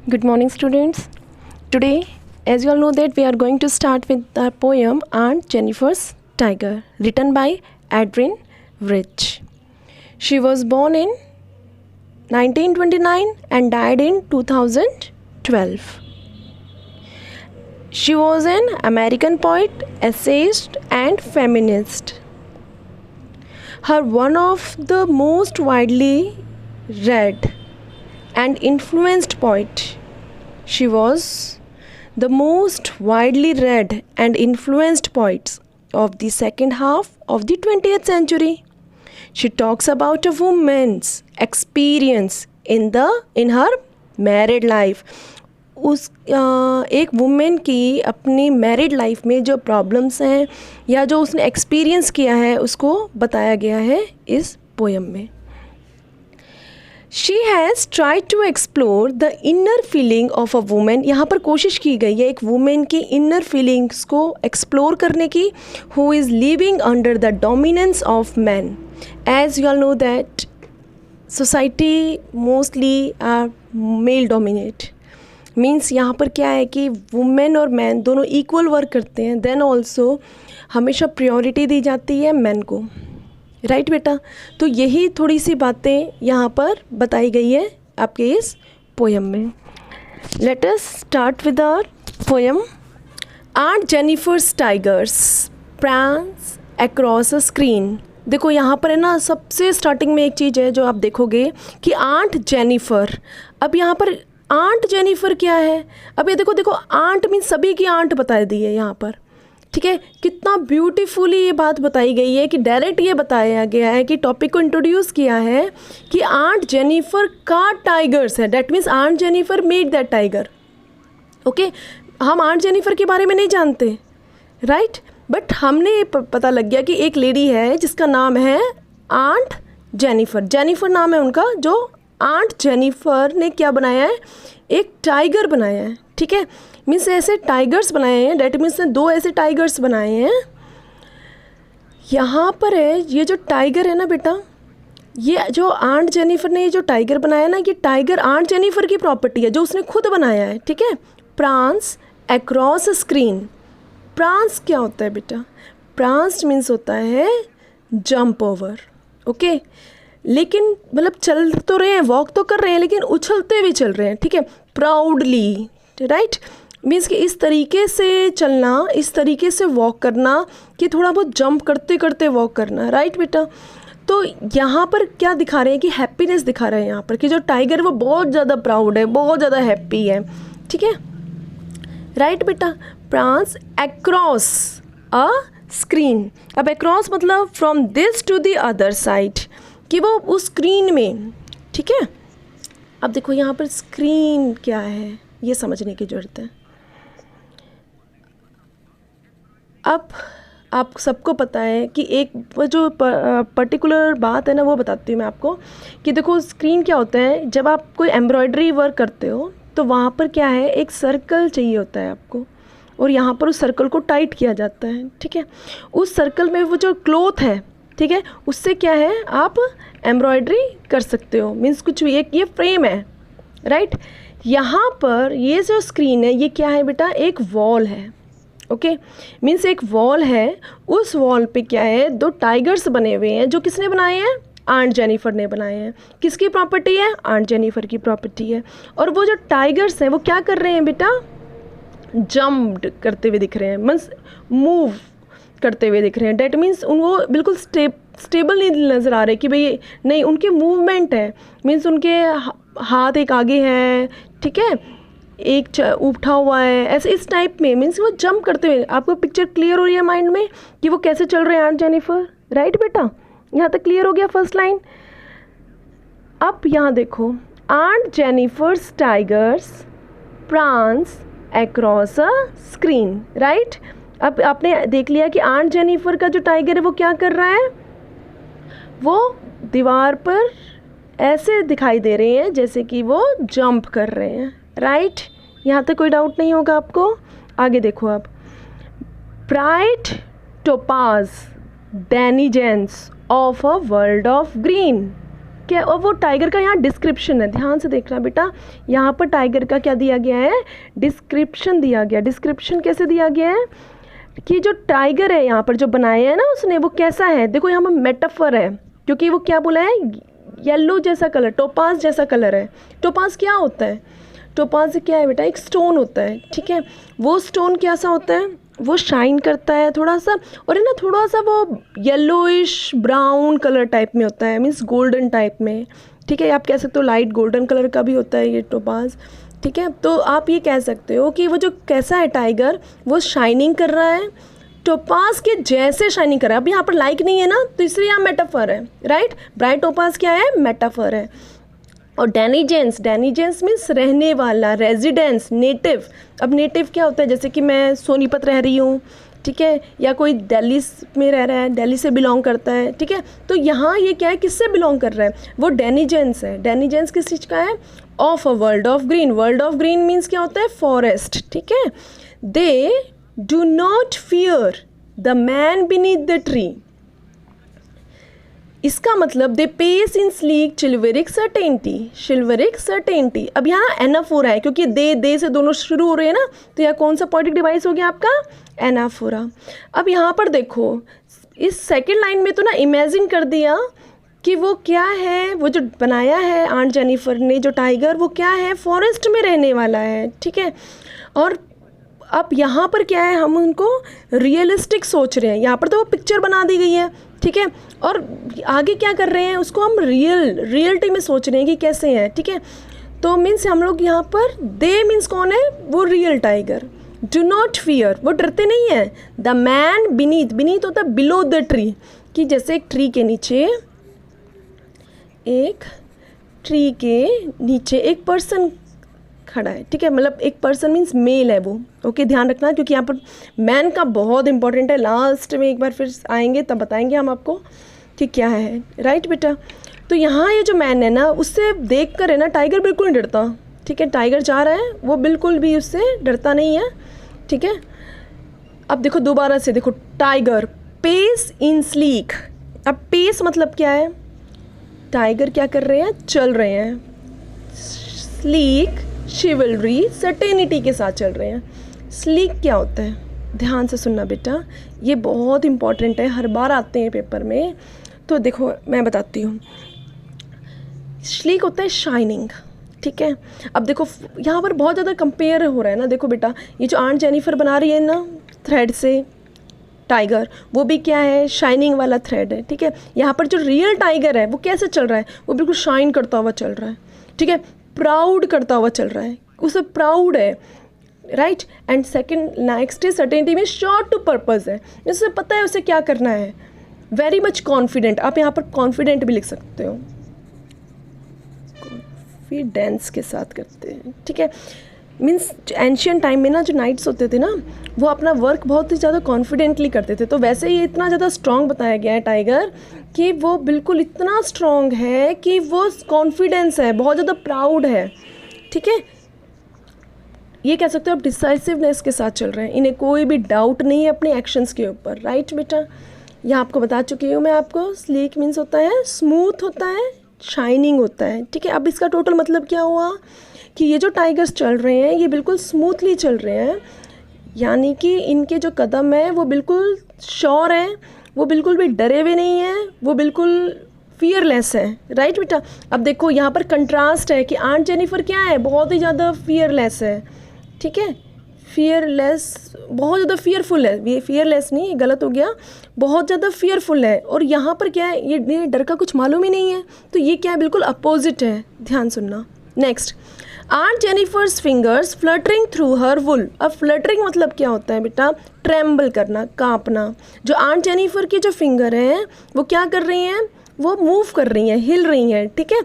Good morning, students. Today, as you all know that we are going to start with the poem Aunt Jennifer's Tiger, written by Adrienne Rich. She was born in 1929 and died in 2012. She was an American poet, essayist, and feminist. Her one of the most widely read and influenced poet. She was the most widely read and influenced poet of the second half of the 20th century. She talks about a woman's experience in her married life. एक women की अपनी married life में जो problems हैं या जो उसने experience किया है उसको बताया गया है इस पोएम में. She has try to explore the inner feeling of a women. यहाँ पर कोशिश की गई है एक वुमेन की इनर फीलिंग्स को एक्सप्लोर करने की, who is living under the dominance of man. As you all know that society mostly are male dominate. Means यहाँ पर क्या है कि वुमेन और मैन दोनों इक्वल वर्क करते हैं. देन ऑल्सो हमेशा प्रायोरिटी दी जाती है मैन को. राइट बेटा. तो यही थोड़ी सी बातें यहाँ पर बताई गई है आपके इस पोएम में. Let us start with our poem aunt Jennifer's tigers prance across a screen. देखो यहाँ पर है ना, सबसे स्टार्टिंग में एक चीज़ है जो आप देखोगे कि आंट जेनिफर. अब यहाँ पर आंट जेनिफर क्या है? अब ये देखो आंट मीन्स सभी की आंट बता दी है यहाँ पर. ठीक है, कितना ब्यूटीफुली ये बात बताई गई है कि डायरेक्ट ये बताया गया है कि टॉपिक को इंट्रोड्यूस किया है कि आंट जेनिफर का टाइगर्स है. That means aunt Jennifer made that tiger. Okay, हम आंट जेनिफर के बारे में नहीं जानते, राइट. बट हमने पता लग गया कि एक लेडी है जिसका नाम है आंट जेनिफर. जेनिफर नाम है उनका. जो आंट जेनिफर ने क्या बनाया है? एक टाइगर बनाया है. ठीक है, मीन्स ऐसे टाइगर्स बनाए हैं. डैट मीन्स ने 2 ऐसे टाइगर्स बनाए हैं. यहाँ पर है ये जो टाइगर है ना बेटा, ये जो आंट जेनिफर ने ये जो टाइगर बनाया ना, ये टाइगर आंट जेनिफर की प्रॉपर्टी है जो उसने खुद बनाया है. ठीक है. Prawns across screen. प्रांस क्या होता है बेटा? प्रांस मीन्स होता है जंप ओवर. ओके, लेकिन मतलब चल तो रहे हैं, वॉक तो कर रहे हैं, लेकिन उछलते हुए चल रहे हैं. ठीक है, प्राउडली. राइट, मीन्स कि इस तरीके से चलना, इस तरीके से वॉक करना कि थोड़ा बहुत जंप करते करते वॉक करना. राइट बेटा. तो यहाँ पर क्या दिखा रहे हैं कि हैप्पीनेस दिखा रहे हैं यहाँ पर कि जो टाइगर वो बहुत ज़्यादा प्राउड है, बहुत ज़्यादा हैप्पी है. ठीक है, राइट बेटा. Prance across a screen. अब अक्रॉस मतलब from this to the other side, कि वो उस स्क्रीन में. ठीक है. अब देखो यहाँ पर स्क्रीन क्या है ये समझने की ज़रूरत है. अब आप सबको पता है कि एक वो जो पर्टिकुलर बात है ना वो बताती हूँ मैं आपको कि देखो स्क्रीन क्या होता है. जब आप कोई एम्ब्रॉयडरी वर्क करते हो तो वहाँ पर क्या है, एक सर्कल चाहिए होता है आपको, और यहाँ पर उस सर्कल को टाइट किया जाता है. ठीक है, उस सर्कल में वो जो क्लॉथ है, ठीक है, उससे क्या है आप एम्ब्रॉयडरी कर सकते हो. मीन्स कुछ भी. एक ये फ्रेम है, राइट. यहाँ पर ये जो स्क्रीन है ये क्या है बेटा? एक वॉल है. ओके, मीन्स एक वॉल है. उस वॉल पे क्या है? 2 टाइगर्स बने हुए हैं. जो किसने बनाए हैं? आंट जेनिफर ने बनाए हैं. किसकी प्रॉपर्टी है? आंट जेनिफर की प्रॉपर्टी है. और वो जो टाइगर्स हैं वो क्या कर रहे हैं बेटा? जंप्ड करते हुए दिख रहे हैं, मीन्स मूव करते हुए दिख रहे हैं. डैट मीन्स उनको बिल्कुल स्टेबल नहीं नज़र आ रहे कि भाई नहीं, उनके मूवमेंट है. मीन्स उनके हाथ एक आगे है, ठीक है, एक उठा हुआ है, ऐसे इस टाइप में. मीन्स वो जंप करते हुए. आपको पिक्चर क्लियर हो रही है माइंड में कि वो कैसे चल रहे हैं आंट जेनिफर? राइट बेटा, यहाँ तक क्लियर हो गया फर्स्ट लाइन. अब यहाँ देखो, aunt Jennifer's tigers prance across a screen. Right. अब आपने देख लिया कि आंट जेनिफर का जो टाइगर है वो क्या कर रहा है? वो दीवार पर ऐसे दिखाई दे रहे हैं जैसे कि वो जंप कर रहे हैं. राइट, यहाँ तक कोई डाउट नहीं होगा आपको. आगे देखो अब. Bright topaz denizens of a world of green. क्या, और वो टाइगर का यहाँ डिस्क्रिप्शन है, ध्यान से देखना बेटा, यहाँ पर टाइगर का क्या दिया गया है, डिस्क्रिप्शन दिया गया। डिस्क्रिप्शन कैसे दिया गया है कि जो टाइगर है यहाँ पर जो बनाया है ना उसने, वो कैसा है, देखो यहाँ पर मेटाफर है, क्योंकि वो क्या बोला है, येलो जैसा कलर, टोपाज जैसा कलर है। टोपाज क्या होता है, टोपाज क्या है बेटा, एक स्टोन होता है, ठीक है। वो स्टोन कैसा होता है, वो शाइन करता है थोड़ा सा, और है ना थोड़ा सा वो येलोइश ब्राउन कलर टाइप में होता है, मीन्स गोल्डन टाइप में, ठीक है। आप कह सकते हो लाइट गोल्डन कलर का भी होता है ये टोपाज, ठीक है। तो आप ये कह सकते हो कि वो जो कैसा है टाइगर, वो शाइनिंग कर रहा है, टोपाज के जैसे शाइनिंग कर रहा है। अब यहाँ पर लाइक नहीं है ना, तो इसलिए यहाँ मेटाफर है, राइट। ब्राइट टोपाज क्या है, मेटाफर है। और डेनिजेंस, डेनिजेंस मीन्स रहने वाला, रेजिडेंस, नेटिव। अब नेटिव क्या होता है, जैसे कि मैं सोनीपत रह रही हूँ, ठीक है, या कोई दिल्ली में रह रहा है, दिल्ली से बिलोंग करता है, ठीक है। तो यहाँ ये क्या है, किससे बिलोंग कर रहा है, वो डेनिजेंस है। डेनिजेंस किस चीज़ का है, of a world of green. World of green means क्या होता है, फॉरेस्ट, ठीक है। They do not fear the man beneath the tree. इसका मतलब they pace in sleek chivalric certainty, chivalric certainty. अब यहाँ एनफ हो रहा है, क्योंकि दे से दोनों शुरू हो रहे हैं ना, तो यहाँ कौन सा पोएटिक डिवाइस हो गया आपका, एनफ हो रहा। अब यहाँ पर देखो, इस सेकंड लाइन में तो ना इमेजिन कर दिया कि वो क्या है, वो जो बनाया है आंट जेनिफर ने जो टाइगर, वो क्या है, फॉरेस्ट में रहने वाला है, ठीक है। और अब यहाँ पर क्या है, हम उनको रियलिस्टिक सोच रहे हैं, यहाँ पर तो वो पिक्चर बना दी गई है, ठीक है। और आगे क्या कर रहे हैं, उसको हम रियलिटी में सोच रहे हैं कि कैसे हैं, ठीक है। तो मीन्स हम लोग यहाँ पर, दे मीन्स कौन है, वो real tiger. Do not fear, वो डरते नहीं है। द मैन बीनीथ, बीनीथ होता है बिलो द ट्री, कि जैसे एक ट्री के नीचे, एक ट्री के नीचे एक पर्सन खड़ा है, ठीक है। मतलब एक पर्सन मीन्स मेल है वो, ओके, ध्यान रखना, क्योंकि यहाँ पर मैन का बहुत इंपॉर्टेंट है। लास्ट में एक बार फिर आएंगे तब बताएंगे हम आपको कि क्या है, राइट बेटा। तो यहाँ ये जो मैन है ना, उससे देख कर है ना टाइगर बिल्कुल नहीं डरता, ठीक है। टाइगर जा रहा है, वो बिल्कुल भी उससे डरता नहीं है, ठीक है। अब देखो दोबारा से देखो, टाइगर पेस इन स्लीक। अब पेस मतलब क्या है, टाइगर क्या कर रहे हैं, चल रहे हैं, स्लीक शिवलरी सर्टेनिटी के साथ चल रहे हैं। स्लीक क्या होता है, ध्यान से सुनना बेटा, ये बहुत इंपॉर्टेंट है, हर बार आते हैं पेपर में। तो देखो मैं बताती हूँ, स्लीक होता है शाइनिंग, ठीक है। अब देखो यहाँ पर बहुत ज़्यादा कंपेयर हो रहा है ना, देखो बेटा, ये जो आंट जेनिफर बना रही है ना थ्रेड से टाइगर, वो भी क्या है, शाइनिंग वाला थ्रेड है, ठीक है। यहाँ पर जो रियल टाइगर है वो कैसे चल रहा है, वो बिल्कुल शाइन करता हुआ चल रहा है, ठीक है, प्राउड करता हुआ चल रहा है, उसे प्राउड है, right. And second next is certainty में शॉर्ट टू पर्पस है, उसे पता है उसे क्या करना है, वेरी मच कॉन्फिडेंट। आप यहाँ पर कॉन्फिडेंट भी लिख सकते हो, कॉन्फिडेंस के साथ करते हैं, ठीक है। मीन्स एंशियंट टाइम में ना जो नाइट्स होते थे ना, वो अपना वर्क बहुत ही ज़्यादा कॉन्फिडेंटली करते थे। तो वैसे ही इतना ज़्यादा स्ट्रॉन्ग बताया गया है टाइगर, कि वो बिल्कुल इतना स्ट्रॉन्ग है कि वो कॉन्फिडेंस है, बहुत ज़्यादा प्राउड है, ठीक है। ये कह सकते हो आप डिसाइसिवनेस के साथ चल रहे हैं, इन्हें कोई भी डाउट नहीं है अपने एक्शंस के ऊपर, राइट बेटा। यह आपको बता चुकी हूँ मैं आपको। स्लीक मीन्स होता है स्मूथ होता है, शाइनिंग होता है, ठीक है। अब इसका टोटल मतलब क्या हुआ कि ये जो टाइगर्स चल रहे हैं ये बिल्कुल स्मूथली चल रहे हैं, यानी कि इनके जो कदम है वो बिल्कुल श्योर हैं, वो बिल्कुल भी डरे हुए नहीं हैं, वो बिल्कुल फियरलेस है, राइट बेटा। अब देखो यहाँ पर कंट्रास्ट है कि आंट जेनिफर क्या है, बहुत ही ज़्यादा फियरलेस है, ठीक है, फियरलेस, बहुत ज़्यादा फियरफुल है, ये फियरलेस नहीं, ये गलत हो गया, बहुत ज़्यादा फियरफुल है। और यहाँ पर क्या है, ये डर का कुछ मालूम ही नहीं है, तो ये क्या है, बिल्कुल अपोजिट है, ध्यान सुनना। Next, aunt Jennifer's fingers fluttering through her wool. अब फ्लटरिंग मतलब क्या होता है बेटा, ट्रेम्बल करना, कांपना। जो आंट जेनिफर की जो फिंगर हैं वो क्या कर रही हैं, वो मूव कर रही हैं, हिल रही हैं, ठीक है,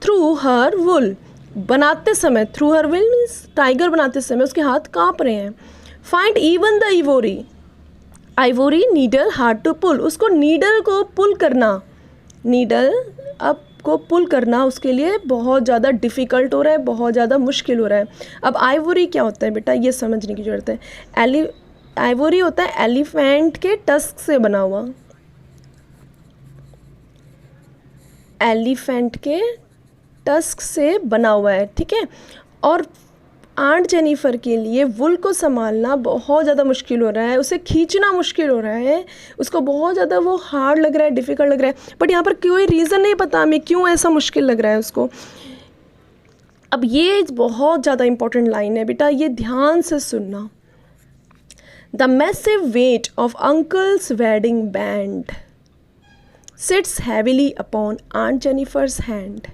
थ्रू हर वुल, बनाते समय, through her wool means tiger बनाते समय उसके हाथ कांप रहे हैं। Find even the ivory, ivory needle hard to pull, उसको नीडल को पुल करना, नीडल अब को पुल करना उसके लिए बहुत ज़्यादा डिफ़िकल्ट हो रहा है, बहुत ज़्यादा मुश्किल हो रहा है। अब आइवोरी क्या होता है बेटा, ये समझने की ज़रूरत है। आइवोरी होता है एलिफेंट के टस्क से बना हुआ, एलिफेंट के टस्क से बना हुआ है, ठीक है। और आंट जेनिफर के लिए वुल को संभालना बहुत ज़्यादा मुश्किल हो रहा है, उसे खींचना मुश्किल हो रहा है, उसको बहुत ज़्यादा वो हार्ड लग रहा है, डिफ़िकल्ट लग रहा है। बट यहाँ पर कोई रीज़न नहीं पता हमें क्यों ऐसा मुश्किल लग रहा है उसको। अब ये बहुत ज़्यादा इंपॉर्टेंट लाइन है बेटा, ये ध्यान से सुनना। The massive weight of uncle's wedding band sits heavily upon aunt Jennifer's hand.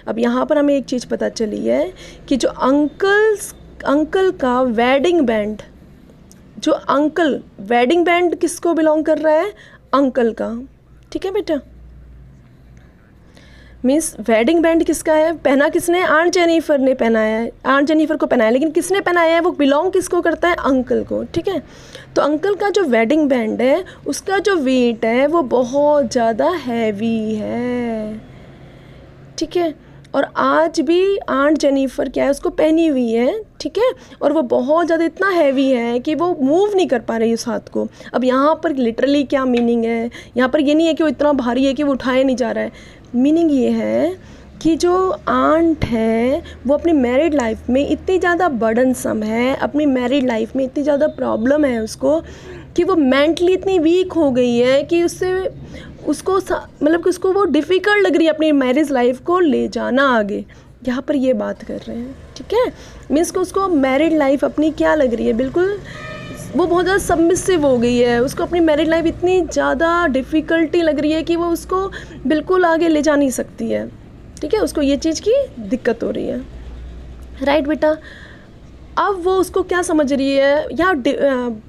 अब यहाँ पर हमें एक चीज़ पता चली है कि जो अंकल का वेडिंग बैंड, जो अंकल वेडिंग बैंड किसको बिलोंग कर रहा है, अंकल का, ठीक है बेटा। मीन्स वेडिंग बैंड किसका है, पहना किसने, आंट जेनिफर ने पहनाया है, आंट जेनिफर को पहनाया, लेकिन किसने पहनाया है, वो बिलोंग किसको करता है, अंकल को, ठीक है। तो अंकल का जो वेडिंग बैंड है उसका जो वेट है वो बहुत ज़्यादा हैवी है, ठीक है। और आज भी आंट जेनिफर क्या है, उसको पहनी हुई है, ठीक है। और वो बहुत ज़्यादा इतना हैवी है कि वो मूव नहीं कर पा रही उस हाथ को। अब यहाँ पर लिटरली क्या मीनिंग है, यहाँ पर ये नहीं है कि वो इतना भारी है कि वो उठाया नहीं जा रहा है। मीनिंग ये है कि जो आंट है वो अपनी मैरिड लाइफ में इतनी ज़्यादा बर्डनसम है, अपनी मैरिड लाइफ में इतनी ज़्यादा प्रॉब्लम है उसको, कि वो मेंटली इतनी वीक हो गई है कि उसको मतलब कि उसको वो डिफ़िकल्ट लग रही है अपनी मैरिज लाइफ को ले जाना आगे। यहाँ पर ये बात कर रहे हैं, ठीक है। मीन्स को उसको मैरिड लाइफ अपनी क्या लग रही है, बिल्कुल वो बहुत ज़्यादा सबमिसिव हो गई है, उसको अपनी मैरिड लाइफ इतनी ज़्यादा डिफ़िकल्टी लग रही है कि वो उसको बिल्कुल आगे ले जा नहीं सकती है, ठीक है। उसको ये चीज़ की दिक्कत हो रही है, राइट बेटा। अब वो उसको क्या समझ रही है, यहाँ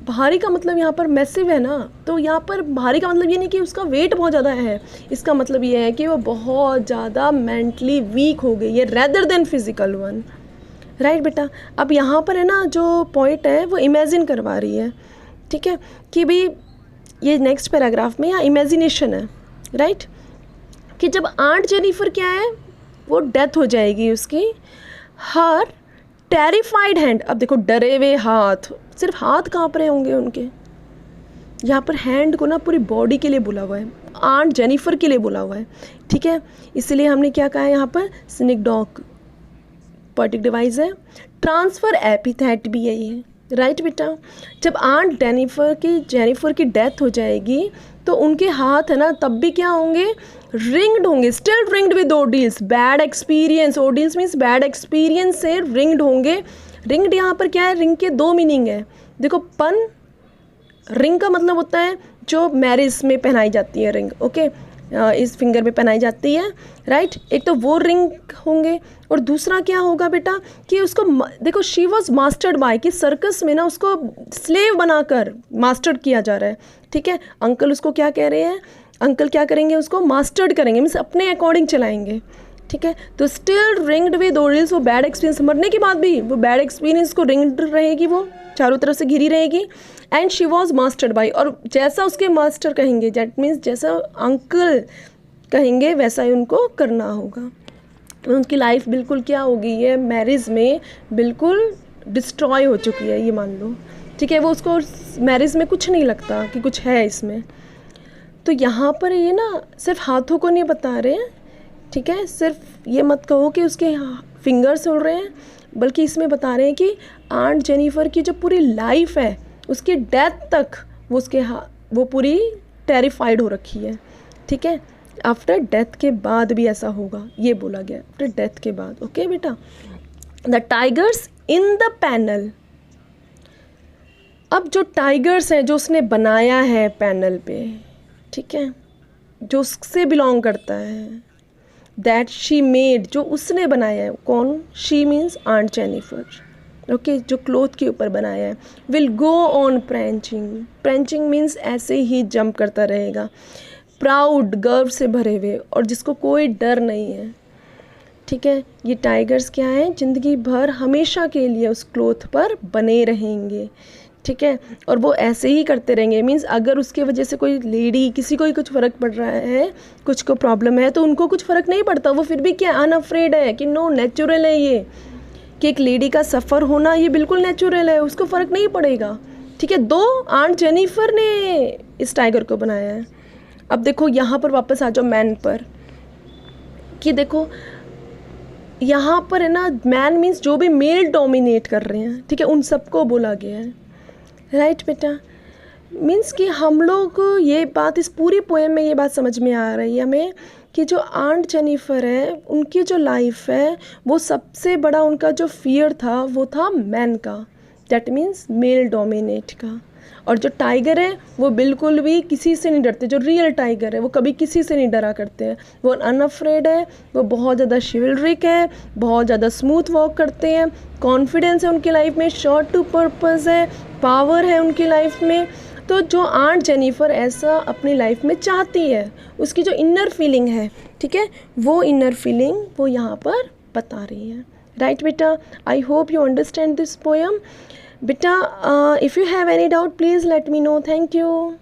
भारी का मतलब यहाँ पर मैसिव है ना, तो यहाँ पर भारी का मतलब ये नहीं कि उसका वेट बहुत ज़्यादा है, इसका मतलब ये है कि वो बहुत ज़्यादा मेंटली वीक हो गई है rather than physical one, right बेटा। अब यहाँ पर है ना जो पॉइंट है वो इमेजिन करवा रही है, ठीक है, कि भाई ये नेक्स्ट पैराग्राफ में यहाँ इमेजिनेशन है, राइट, कि जब आंट जेनिफर क्या है, वो डेथ हो जाएगी उसकी, हर टेरिफाइड हैंड। अब देखो डरे हुए हाथ, सिर्फ हाथ काँप रहे होंगे उनके, यहाँ पर हैंड को ना पूरी बॉडी के लिए बोला हुआ है, आंट जेनिफर के लिए बोला हुआ है, ठीक है। इसलिए हमने क्या कहा है यहाँ पर, सिनिकडॉक पोएटिक डिवाइस है, ट्रांसफ़र एपिथेट भी यही है, राइट बेटा। जब आंट जेनिफर की डेथ हो जाएगी तो उनके हाथ है ना तब भी क्या होंगे, रिंग्ड होंगे, still ringed with ordeals, bad experience, ordeals means bad experience से रिंग्ड होंगे। रिंग्ड यहाँ पर क्या है, रिंग के दो मीनिंग है, देखो पन, रिंग का मतलब होता है जो मैरिज में पहनाई जाती है रिंग, ओके, इस फिंगर में पहनाई जाती है, राइट। एक तो वो रिंग होंगे और दूसरा क्या होगा बेटा कि उसको देखो शी वॉज मास्टर्ड बाय, कि सर्कस में ना उसको स्लेव बनाकर मास्टर्ड किया जा रहा है, ठीक है। अंकल उसको क्या कह रहे हैं, अंकल क्या करेंगे, उसको मास्टर्ड करेंगे, मीन्स अपने अकॉर्डिंग चलाएंगे, ठीक है। तो स्टिल रिंग्ड विद ओडिल्स, वो बैड एक्सपीरियंस, मरने के बाद भी वो बैड एक्सपीरियंस को रिंग्ड रहेगी, वो चारों तरफ से घिरी रहेगी। And she was mastered by, और जैसा उसके मास्टर कहेंगे, दैट मीन्स जैसा अंकल कहेंगे वैसा ही उनको करना होगा। उनकी लाइफ बिल्कुल क्या हो गई है, मैरिज में बिल्कुल डिस्ट्रॉय हो चुकी है, ये मान लो, ठीक है। वो उसको मैरिज में कुछ नहीं लगता कि कुछ है इसमें। तो यहाँ पर ये ना सिर्फ हाथों को नहीं बता रहे हैं, ठीक है, सिर्फ ये मत कहो कि उसके फिंगर्स उड़ रहे हैं, बल्कि इसमें बता रहे हैं कि आंट जेनिफर की जो पूरी लाइफ है उसकी डेथ तक वो पूरी टेरिफाइड हो रखी है, ठीक है। आफ्टर डेथ के बाद भी ऐसा होगा, ये बोला गया, आफ्टर डेथ के बाद, ओके बेटा। The tigers in the panel, अब जो टाइगर्स हैं जो उसने बनाया है पैनल पे, ठीक है, जो उससे बिलोंग करता है, दैट शी मेड, जो उसने बनाया है, कौन, she means aunt Jennifer, okay, जो क्लोथ के ऊपर बनाया है, will go on prancing, prancing means ऐसे ही जंप करता रहेगा, प्राउड, गर्व से भरे हुए, और जिसको कोई डर नहीं है, ठीक है। ये टाइगर्स क्या है, ज़िंदगी भर हमेशा के लिए उस क्लोथ पर बने रहेंगे, ठीक है, और वो ऐसे ही करते रहेंगे। मीन्स अगर उसके वजह से कोई लेडी, किसी को ही कुछ फ़र्क पड़ रहा है, कुछ को प्रॉब्लम है, तो उनको कुछ फ़र्क नहीं पड़ता, वो फिर भी क्या अनअफ्रेड है कि नो, नेचुरल है ये, कि एक लेडी का सफ़र होना ये बिल्कुल नेचुरल है, उसको फ़र्क नहीं पड़ेगा, ठीक है। दो आंट जेनिफर ने इस टाइगर को बनाया है। अब देखो यहाँ पर वापस आ जाओ मैन पर, कि देखो यहाँ पर है ना, मैन मीन्स जो भी मेल डोमिनेट कर रहे हैं, ठीक है, उन सबको बोला गया है, राइट बेटा। मीन्स कि हम लोग ये बात, इस पूरी पोएम में ये बात समझ में आ रही है हमें कि जो आंट जेनिफर है, उनकी जो लाइफ है, वो सबसे बड़ा उनका जो फियर था वो था मैन का, दैट मीन्स मेल डोमिनेट का। और जो टाइगर है वो बिल्कुल भी किसी से नहीं डरते, जो रियल टाइगर है वो कभी किसी से नहीं डरा करते हैं, वो अनअफ्रेड है, वो बहुत ज़्यादा शिवलरिक है, बहुत ज़्यादा स्मूथ वॉक करते हैं, कॉन्फिडेंस है उनकी लाइफ में, शॉर्ट टू पर्पस है, पावर है उनकी लाइफ में। तो जो आंट जेनिफर ऐसा अपनी लाइफ में चाहती है, उसकी जो इनर फीलिंग है, ठीक है, वो इनर फीलिंग वो यहाँ पर बता रही है, राइट बेटा। I hope you understand this poem बेटा। If you have any doubt please let me know. Thank you.